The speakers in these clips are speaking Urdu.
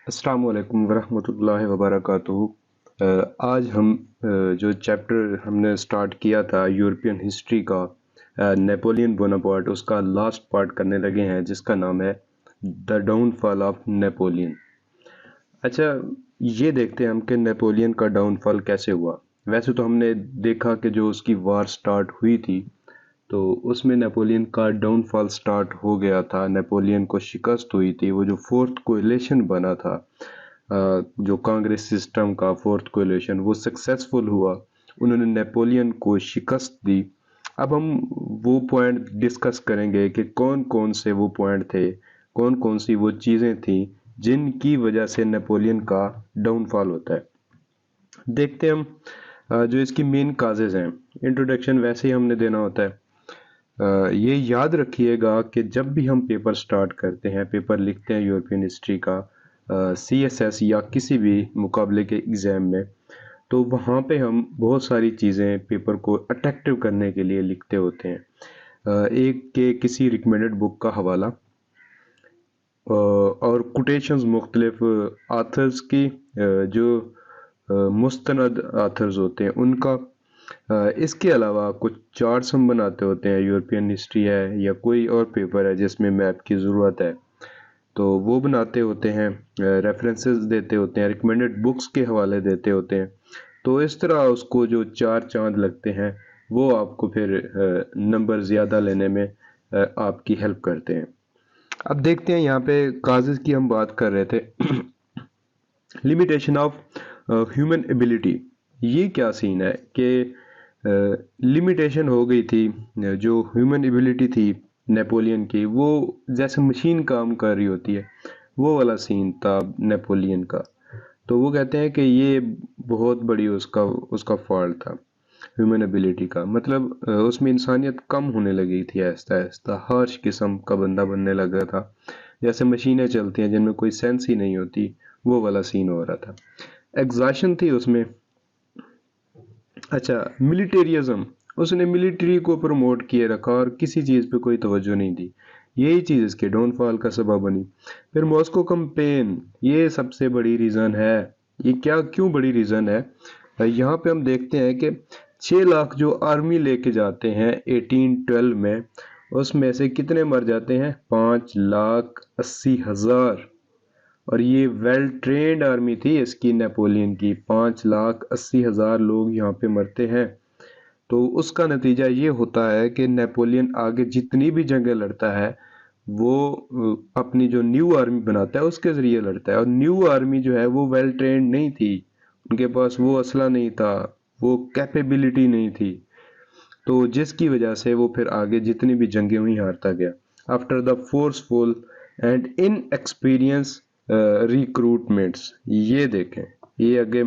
السلام علیکم ورحمۃ اللہ وبرکاتہ۔ آج ہم جو چیپٹر ہم نے سٹارٹ کیا تھا یورپین ہسٹری کا، نیپولین بوناپارٹ، اس کا لاسٹ پارٹ کرنے لگے ہیں جس کا نام ہے the down fall of Napoleon. اچھا، یہ دیکھتے ہیں ہم کہ نیپولین کا ڈاؤن فال کیسے ہوا۔ ویسے تو ہم نے دیکھا کہ جو اس کی وار سٹارٹ ہوئی تھی تو اس میں نیپولین کا ڈاؤن فال سٹارٹ ہو گیا تھا، نیپولین کو شکست ہوئی تھی۔ وہ جو فورتھ کولیشن بنا تھا، جو کانگریس سسٹم کا فورتھ کولیشن، وہ سکسیسفل ہوا، انہوں نے نیپولین کو شکست دی۔ اب ہم وہ پوائنٹ ڈسکس کریں گے کہ کون کون سے وہ پوائنٹ تھے، کون کون سی وہ چیزیں تھیں جن کی وجہ سے نیپولین کا ڈاؤن فال ہوتا ہے۔ دیکھتے ہیں ہم جو اس کی مین کازز ہیں۔ انٹروڈکشن ویسے ہی ہم نے دینا ہوتا ہے۔ یہ یاد رکھیے گا کہ جب بھی ہم پیپر سٹارٹ کرتے ہیں، پیپر لکھتے ہیں یورپین ہسٹری کا سی ایس ایس یا کسی بھی مقابلے کے ایگزام میں، تو وہاں پہ ہم بہت ساری چیزیں پیپر کو اٹریکٹیو کرنے کے لیے لکھتے ہوتے ہیں۔ ایک کہ کسی ریکمینڈڈ بک کا حوالہ، اور کوٹیشنز مختلف آتھرز کی، جو مستند آتھرز ہوتے ہیں ان کا۔ اس کے علاوہ کچھ چارٹس ہم بناتے ہوتے ہیں، یورپین ہسٹری ہے یا کوئی اور پیپر ہے جس میں میپ کی ضرورت ہے تو وہ بناتے ہوتے ہیں، ریفرنسز دیتے ہوتے ہیں، ریکمینڈڈ بکس کے حوالے دیتے ہوتے ہیں۔ تو اس طرح اس کو جو چار چاند لگتے ہیں وہ آپ کو پھر نمبر زیادہ لینے میں آپ کی ہیلپ کرتے ہیں۔ اب دیکھتے ہیں یہاں پہ کازز کی ہم بات کر رہے تھے۔ لمیٹیشن آف ہیومن ایبلٹی، یہ کیا سین ہے کہ لمیٹیشن ہو گئی تھی، جو ہیومن ایبلٹی تھی نیپولین کی، وہ جیسے مشین کام کر رہی ہوتی ہے وہ والا سین تھا نیپولین کا۔ تو وہ کہتے ہیں کہ یہ بہت بڑی اس کا فالٹ تھا ہیومن ایبلٹی کا، مطلب اس میں انسانیت کم ہونے لگی تھی، آہستہ آہستہ ہارش قسم کا بندہ بننے لگا تھا، جیسے مشینیں چلتی ہیں جن میں کوئی سینس ہی نہیں ہوتی، وہ والا سین ہو رہا تھا، ایگزاشن تھی اس میں۔ اچھا، ملیٹریزم، اس نے ملٹری کو پروموٹ کیے رکھا اور کسی چیز پہ کوئی توجہ نہیں دی، یہی چیز اس کے ڈاؤن فال کا سبب بنی۔ پھر ماسکو کمپین، یہ سب سے بڑی ریزن ہے۔ یہ کیوں بڑی ریزن ہے؟ یہاں پہ ہم دیکھتے ہیں کہ 6 لاکھ جو آرمی لے کے جاتے ہیں 1812 میں، اس میں سے کتنے مر جاتے ہیں؟ 5,80,000، اور یہ ویل ٹرینڈ آرمی تھی اس کی، نیپولین کی۔ 5,80,000 لوگ یہاں پہ مرتے ہیں۔ تو اس کا نتیجہ یہ ہوتا ہے کہ نیپولین آگے جتنی بھی جنگیں لڑتا ہے وہ اپنی جو نیو آرمی بناتا ہے اس کے ذریعے لڑتا ہے، اور نیو آرمی جو ہے وہ ویل ٹرینڈ نہیں تھی، ان کے پاس وہ اسلحہ نہیں تھا، وہ کیپیبلٹی نہیں تھی، تو جس کی وجہ سے وہ پھر آگے جتنی بھی جنگیں ہوئی ہارتا گیا۔ After the forceful and in experience recruitments, یہ دیکھیں، یہ آگے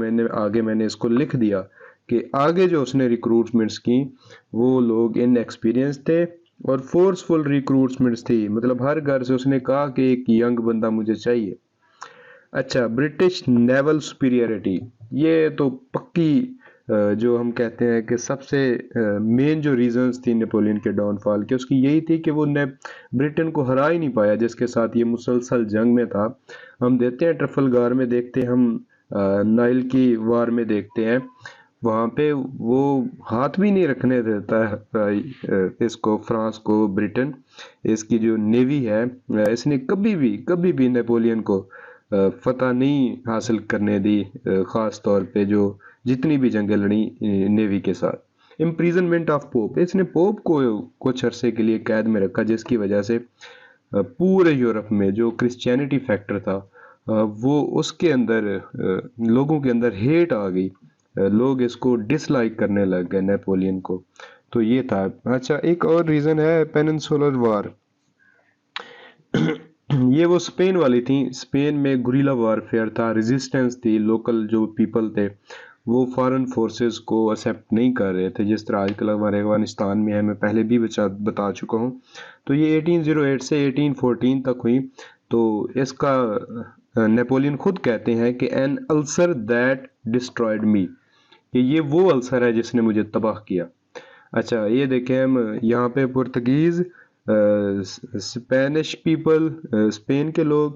میں نے اس کو لکھ دیا کہ آگے جو اس نے ریکروٹمنٹس کی وہ لوگ ان ایکسپیرینس تھے اور فورسفل ریکروٹمنٹس تھی، مطلب ہر گھر سے اس نے کہا کہ ایک ینگ بندہ مجھے چاہیے۔ اچھا، برٹش نیول سپیریئرٹی، یہ تو پکی جو ہم کہتے ہیں کہ سب سے مین جو ریزنز تھی نیپولین کے ڈاؤن فال کے، اس کی یہی تھی کہ وہ برٹن کو ہرا ہی نہیں پایا، جس کے ساتھ یہ مسلسل جنگ میں تھا۔ ہم دیکھتے ہیں ٹرفلگار میں، دیکھتے ہیں ہم نائل کی وار میں، دیکھتے ہیں وہاں پہ وہ ہاتھ بھی نہیں رکھنے دیتا ہے اس کو، فرانس کو، برٹن، اس کی جو نیوی ہے، اس نے کبھی بھی نیپولین کو فتح نہیں حاصل کرنے دی، خاص طور پہ جو جتنی بھی جنگیں لڑی نیوی کے ساتھ۔ امپریزنمنٹ آف پوپ، اس نے پوپ کو کچھ عرصے کے لیے قید میں رکھا، جس کی وجہ سے پورے یورپ میں جو کرسچینٹی فیکٹر تھا وہ اس کے اندر لوگوں کے اندر ہیٹ آ گئی، لوگ اس کو ڈس لائک کرنے لگ گئے نیپولین کو، تو یہ تھا۔ اچھا، ایک اور ریزن ہے پیننسولر وار، یہ وہ اسپین والی تھیں، اسپین میں گوریلا وارفیئر تھا، ریزسٹنس تھی، لوکل جو پیپل تھے وہ فارن فورسز کو ایکسیپٹ نہیں کر رہے تھے، جس طرح آج کل ہمارے افغانستان میں ہے، میں پہلے بھی بتا چکا ہوں۔ تو یہ 1808 سے 1814 تک ہوئی۔ تو اس کا نیپولین خود کہتے ہیں کہ این السر دیٹ ڈسٹرائڈ می، کہ یہ وہ السر ہے جس نے مجھے تباہ کیا۔ اچھا، یہ دیکھیں ہم یہاں پہ پرتگیز اسپینش پیپل، اسپین کے لوگ،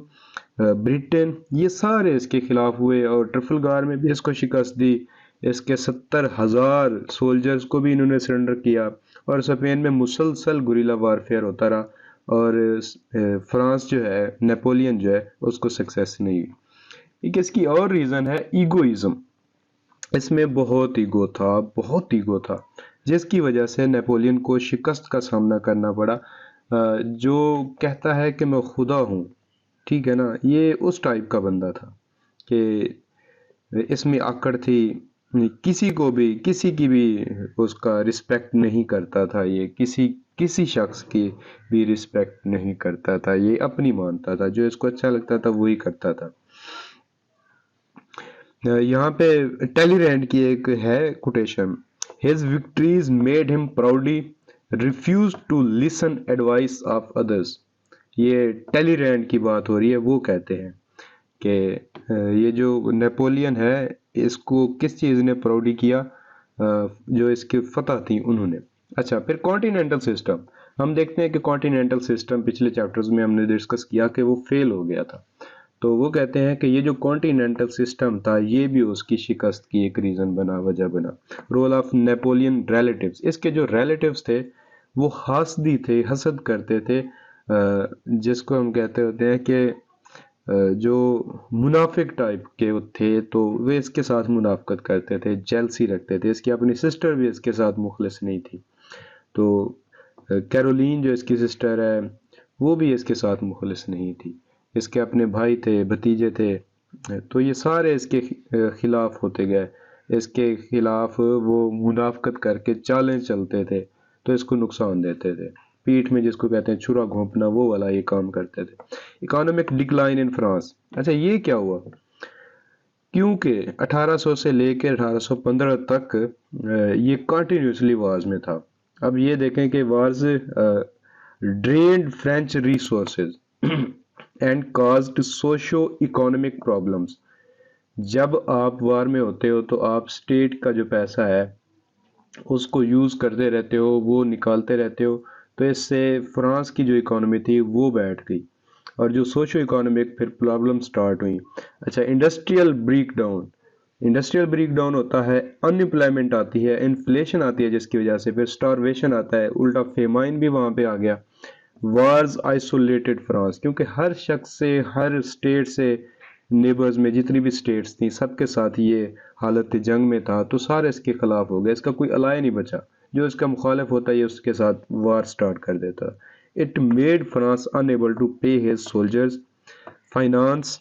برٹن، یہ سارے اس کے خلاف ہوئے اور ٹرفلگار میں بھی اس کو شکست دی. اس کے 70,000 سولجرز کو بھی انہوں نے سرنڈر کیا اور اسپین میں مسلسل گوریلا وارفیئر ہوتا رہا اور فرانس جو ہے، نیپولین جو ہے، اس کو سکسیس نہیں ہوئی. ایک اس کی اور ریزن ہے ایگوئزم. اس میں بہت ایگو تھا جس کی وجہ سے نیپولین کو شکست کا سامنا کرنا پڑا. جو کہتا ہے کہ میں خدا ہوں، ٹھیک ہے نا، یہ اس ٹائپ کا بندہ تھا کہ اس میں آکڑ تھی، کسی کی بھی اس کا رسپیکٹ نہیں کرتا تھا. یہ کسی شخص کی بھی رسپیکٹ نہیں کرتا تھا، یہ اپنی مانتا تھا، جو اس کو اچھا لگتا تھا وہی کرتا تھا. یہاں پہ ٹیلی رینڈ کی ایک ہے quotation: his victories made him proudly refuse to listen advice of others. یہ ٹیلی رینڈ کی بات ہو رہی ہے. وہ کہتے ہیں کہ یہ جو نیپولین ہے اس کو کس چیز نے پراؤڈی کیا؟ جو اس کی فتح تھی انہوں نے. اچھا، پھر کانٹیننٹل سسٹم ہم دیکھتے ہیں کہ کانٹیننٹل سسٹم پچھلے چیپٹرز میں ہم نے ڈسکس کیا کہ وہ فیل ہو گیا تھا. تو وہ کہتے ہیں کہ یہ جو کانٹیننٹل سسٹم تھا یہ بھی اس کی شکست کی ایک ریزن بنا، وجہ بنا. رول آف نیپولین ریلیٹیوز: اس کے جو ریلیٹیوز تھے وہ حاسدی تھے، حسد کرتے تھے، جس کو ہم کہتے ہوتے ہیں کہ جو منافق ٹائپ کے تھے تو وہ اس کے ساتھ منافقت کرتے تھے، جیلسی رکھتے تھے. اس کی اپنی سسٹر بھی اس کے ساتھ مخلص نہیں تھی. تو کیرولین جو اس کی سسٹر ہے وہ بھی اس کے ساتھ مخلص نہیں تھی. اس کے اپنے بھائی تھے، بھتیجے تھے، تو یہ سارے اس کے خلاف ہوتے گئے. اس کے خلاف وہ منافقت کر کے چالیں چلتے تھے تو اس کو نقصان دیتے تھے. پیٹھ میں جس کو کہتے ہیں چھرا گھونپنا، وہ والا یہ کام کرتے تھے. Economic decline in France. اچھا، یہ کیا ہوا؟ کیونکہ 1800 سے لے کے 1815 تک یہ کنٹینیوسلی وارز میں تھا. اب یہ دیکھیں کہ wars drained French resources and caused socio economic problems. جب آپ وار میں ہوتے ہو تو آپ اسٹیٹ کا جو پیسہ ہے اس کو یوز کرتے رہتے ہو، وہ نکالتے رہتے ہو، تو اس سے فرانس کی جو اکانومی تھی وہ بیٹھ گئی اور جو سوشو اکانومک پھر پرابلم سٹارٹ ہوئی. اچھا، انڈسٹریل بریک ڈاؤن ہوتا ہے، ان امپلائمنٹ آتی ہے، انفلیشن آتی ہے جس کی وجہ سے پھر سٹارویشن آتا ہے، الٹا فیمائن بھی وہاں پہ آ گیا. وارز آئسولیٹڈ فرانس، کیونکہ ہر شخص سے، ہر اسٹیٹ سے، نیبرز میں جتنی بھی اسٹیٹس تھیں سب کے ساتھ یہ حالت جنگ میں تھا تو سارے اس کے خلاف ہو گئے. اس کا کوئی الائے نہیں بچا، جو اس کا مخالف ہوتا ہے یہ اس کے ساتھ وار سٹارٹ کر دیتا. It made France unable to pay his soldiers, finance,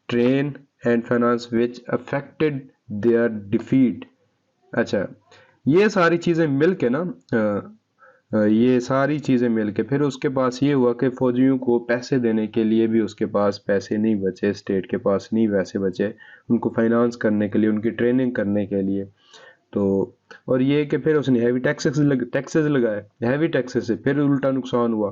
train and finance which affected their defeat. اچھا، یہ ساری چیزیں مل کے نا، یہ ساری چیزیں مل کے پھر اس کے پاس یہ ہوا کہ فوجیوں کو پیسے دینے کے لیے بھی اس کے پاس پیسے نہیں بچے، اسٹیٹ کے پاس نہیں پیسے بچے ان کو فائنانس کرنے کے لیے، ان کی ٹریننگ کرنے کے لیے. تو اور یہ کہ پھر اس نے ہیوی ٹیکسز لگائے، ہیوی ٹیکسز سے پھر الٹا نقصان ہوا.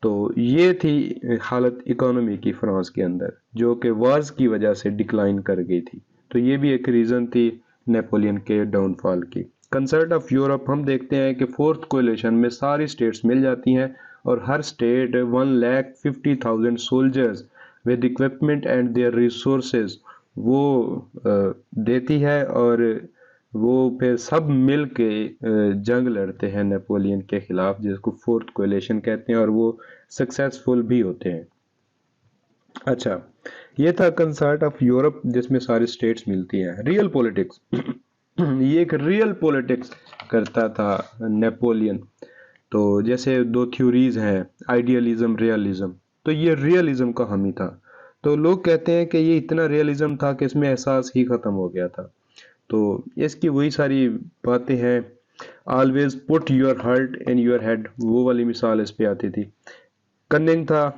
تو یہ تھی حالت اکانومی کی فرانس کے اندر جو کہ وارز کی وجہ سے ڈکلائن کر گئی تھی. تو یہ بھی ایک ریزن تھی نیپولین کے ڈاؤن فال کی. کنسرٹ آف یورپ ہم دیکھتے ہیں کہ فورتھ کولیشن میں ساری سٹیٹس مل جاتی ہیں اور ہر state 1,50,000 soldiers with equipment and their resources وہ دیتی ہے اور وہ پھر سب مل کے جنگ لڑتے ہیں نیپولین کے خلاف، جس کو فورتھ کولیشن کہتے ہیں، اور وہ سکسیسفل بھی ہوتے ہیں. اچھا، یہ تھا کنسرٹ آف یورپ جس میں ساری سٹیٹس ملتی ہیں. ریئل پولیٹکس یہ ایک ریئل پولیٹکس کرتا تھا نیپولین. تو جیسے دو تھیوریز ہیں، آئیڈیالزم، ریئلزم، تو یہ ریئلزم کا حامی تھا. تو لوگ کہتے ہیں کہ یہ اتنا ریئلزم تھا کہ اس میں احساس ہی ختم ہو گیا تھا. تو اس کی وہی ساری باتیں ہیں. Always put your heart in your head, وہ والی مثال اس پہ آتی تھی. کننگ تھا،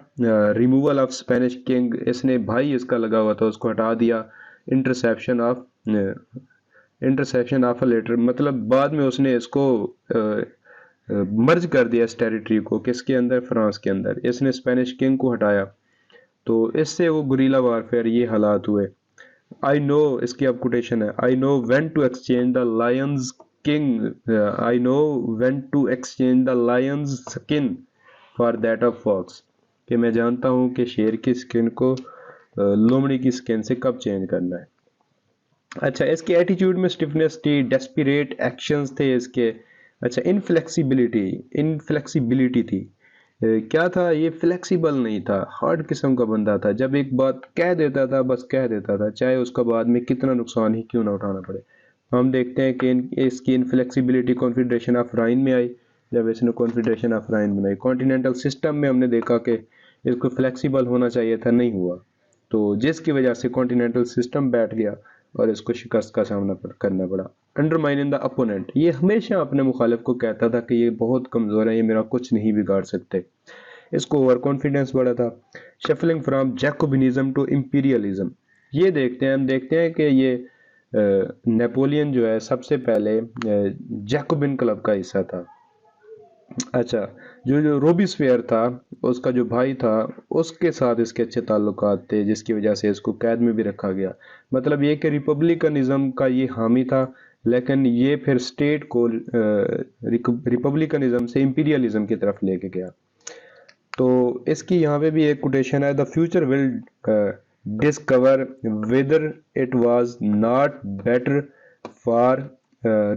ریموول آف اسپینش کنگ، اس نے بھائی اس کا لگا ہوا تھا اس کو ہٹا دیا. انٹرسیپشن آف اے لیٹر، مطلب بعد میں اس نے اس کو مرج کر دیا اس ٹیریٹری کو، کس کے اندر؟ فرانس کے اندر. اس نے اسپینش کنگ کو ہٹایا تو اس سے وہ گوریلا وارفیئر یہ حالات ہوئے. I know، اس کی اب کوٹیشن ہے، I know when to exchange the lions king. I know when to exchange the lion's skin for that of fox. کہ میں جانتا ہوں کہ شیر کی سکن کو لومڑی کی سکن سے کب چینج کرنا ہے. اچھا اس کے ایٹیٹیوڈ میں سٹفنس تھی, ڈیسپریٹ ایکشنز تھے اس کے. اچھا انفلیکسیبلٹی تھی. کیا تھا یہ؟ فلیکسیبل نہیں تھا, ہارڈ قسم کا بندہ تھا. جب ایک بات کہہ دیتا تھا بس کہہ دیتا تھا, چاہے اس کا بعد میں کتنا نقصان ہی کیوں نہ اٹھانا پڑے. ہم دیکھتے ہیں کہ اس کی انفلیکسیبلٹی کانفیڈریشن آف رائن میں آئی, جب اس نے کانفیڈریشن آف رائن بنائی. کانٹیننٹل سسٹم میں ہم نے دیکھا کہ اس کو فلیکسیبل ہونا چاہیے تھا, نہیں ہوا, تو جس کی وجہ سے کانٹیننٹل سسٹم بیٹھ گیا اور اس کو شکست کا سامنا کرنا پڑا. انڈرمائننگ دا اپوننٹ, یہ ہمیشہ اپنے مخالف کو کہتا تھا کہ یہ بہت کمزور ہے, یہ میرا کچھ نہیں بگاڑ سکتے. اس کو اوور کانفیڈنس بڑا تھا. شفلنگ فرام جیکوبنزم ٹو امپیریلزم, یہ ہم دیکھتے ہیں کہ یہ نیپولین جو ہے سب سے پہلے جیکوبن کلب کا حصہ تھا. اچھا جو روبیسفیئر تھا اس کا جو بھائی تھا, اس کے ساتھ اس کے اچھے تعلقات تھے, جس کی وجہ سے اس کو قید میں بھی رکھا گیا. مطلب یہ کہ ریپبلکنزم کا یہ حامی تھا, لیکن یہ پھر سٹیٹ کو ریپبلکنزم سے امپیریلزم کی طرف لے کے گیا. تو اس کی یہاں پہ بھی ایک کوٹیشن ہے, the future will discover whether it was not better for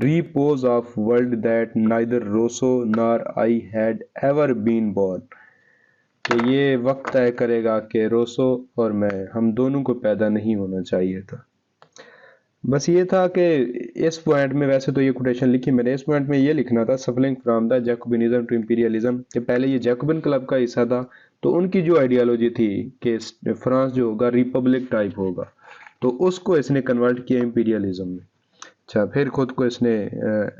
repose of world that neither Rousseau nor I had ever been born. کہ یہ وقت طے کرے گا کہ روسو اور میں, ہم دونوں کو پیدا نہیں ہونا چاہیے تھا. بس یہ تھا کہ اس پوائنٹ میں, ویسے تو یہ کوٹیشن لکھی میں نے, اس پوائنٹ میں یہ لکھنا تھا سفلنگ فرام دا جیکوبنزم ٹو امپیریلزم, کہ پہلے یہ جیکوبن کلب کا حصہ تھا, تو ان کی جو آئیڈیالوجی تھی کہ فرانس جو ہوگا ریپبلک ٹائپ ہوگا, تو اس کو اس نے کنورٹ کیا امپیریلزم میں. اچھا پھر خود کو اس نے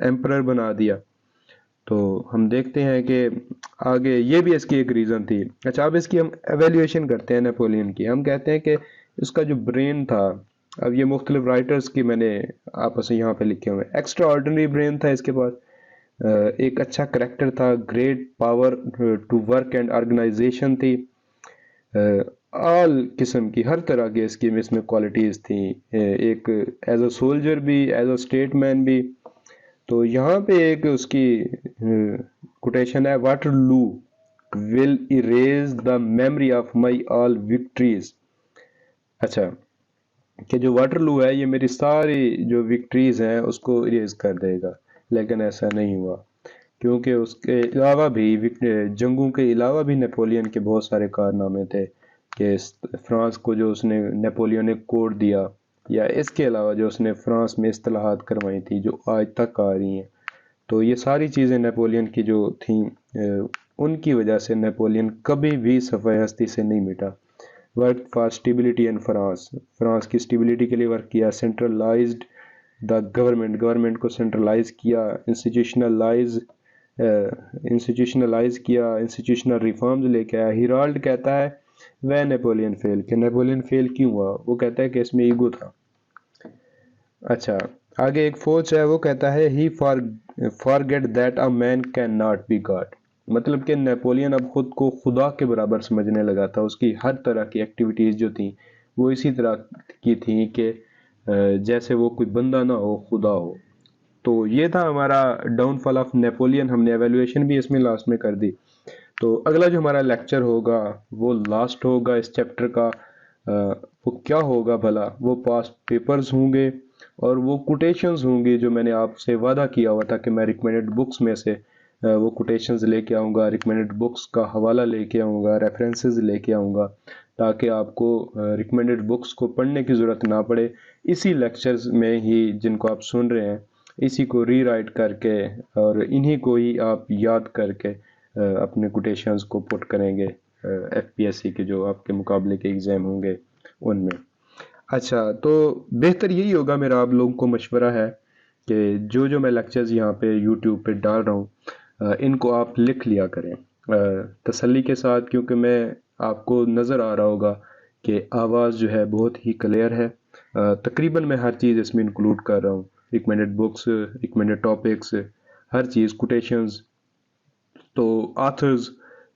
ایمپرر بنا دیا. تو ہم دیکھتے ہیں کہ آگے یہ بھی اس کی ایک ریزن تھی. اچھا اب اس کی ہم ایویلیویشن کرتے ہیں نیپولین کی. ہم کہتے ہیں کہ اس کا جو برین تھا, اب یہ مختلف رائٹرز کی میں نے آپس میں یہاں پہ لکھے ہوئے. ایکسٹرا آرڈنری برین تھا اس کے پاس, ایک اچھا کریکٹر تھا, great power to work and organisation تھی, آل قسم کی ہر طرح کی اس میں کوالٹیز تھیں, ایک ایز اے سولجر بھی, ایز اے اسٹیٹ مین بھی. تو یہاں پہ ایک اس کی کوٹیشن ہے, Waterloo will erase the memory of my all victories. اچھا کہ جو واٹر لو ہے یہ میری ساری جو وکٹریز ہیں اس کو اریز کر دے گا, لیکن ایسا نہیں ہوا, کیونکہ اس کے علاوہ بھی جنگوں کے علاوہ بھی نیپولین کے بہت سارے کارنامے تھے, کہ فرانس کو جو اس نے نیپولین نے کوڈ دیا, یا اس کے علاوہ جو اس نے فرانس میں اصطلاحات کروائی تھی جو آج تک آ رہی ہیں. تو یہ ساری چیزیں نیپولین کی جو تھیں, ان کی وجہ سے نیپولین کبھی بھی صفحہ ہستی سے نہیں مٹا. Work for stability in France, France کی اسٹیبلٹی کے لیے ورک کیا. سینٹرلائزڈ دا گورنمنٹ کو سینٹرلائز کیا, انسٹیٹیوشنلائز کیا, انسٹیٹیوشنل ریفارمز لے کے آیا. ہیرالڈ کہتا ہے وہ نیپولین فیل, کہ نیپولین فیل کیوں ہوا؟ وہ کہتا ہے کہ اس میں ایگو تھا. اچھا آگے ایک فوج ہے, وہ کہتا ہے he forget that a man can not be God. مطلب کہ نیپولین اب خود کو خدا کے برابر سمجھنے لگا تھا. اس کی ہر طرح کی ایکٹیویٹیز جو تھیں وہ اسی طرح کی تھیں کہ جیسے وہ کوئی بندہ نہ ہو, خدا ہو. تو یہ تھا ہمارا ڈاؤن فال آف نیپولین. ہم نے ایویلویشن بھی اس میں لاسٹ میں کر دی. تو اگلا جو ہمارا لیکچر ہوگا وہ لاسٹ ہوگا اس چیپٹر کا. وہ کیا ہوگا بھلا؟ وہ پاسٹ پیپرز ہوں گے اور وہ کوٹیشنز ہوں گی, جو میں نے آپ سے وعدہ کیا ہوا تھا کہ میں ریکمینڈڈ بکس میں سے وہ کوٹیشنز لے کے آؤں گا, ریکمینڈڈ بکس کا حوالہ لے کے آؤں گا, ریفرنسز لے کے آؤں گا, تاکہ آپ کو ریکمینڈڈ بکس کو پڑھنے کی ضرورت نہ پڑے. اسی لیکچرز میں ہی جن کو آپ سن رہے ہیں, اسی کو ری رائٹ کر کے اور انہی کو ہی آپ یاد کر کے اپنے کوٹیشنز کو پٹ کریں گے ایف پی ایس سی کے جو آپ کے مقابلے کے ایگزام ہوں گے ان میں. اچھا تو بہتر یہی ہوگا, میرا آپ لوگوں کو مشورہ ہے کہ جو میں لیکچرز یہاں پہ یوٹیوب پہ ڈال رہا ہوں ان کو آپ لکھ لیا کریں تسلی کے ساتھ, کیونکہ میں آپ کو نظر آ رہا ہوگا کہ آواز جو ہے بہت ہی کلیئر ہے. تقریباً میں ہر چیز اس میں انکلوڈ کر رہا ہوں, ریکمینڈڈ بکس, ریکمینڈڈ ٹاپکس, ہر چیز, کوٹیشنز, تو آتھرز.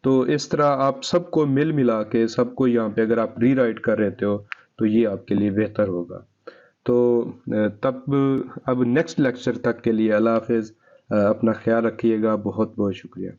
تو اس طرح آپ سب کو ملا کے سب کو یہاں پہ اگر آپ ری رائٹ کر رہتے ہو تو یہ آپ کے لیے بہتر ہوگا. تو تب اب نیکسٹ لیکچر تک کے لیے اللہ حافظ، اپنا خیال رکھیے گا، بہت بہت شکریہ.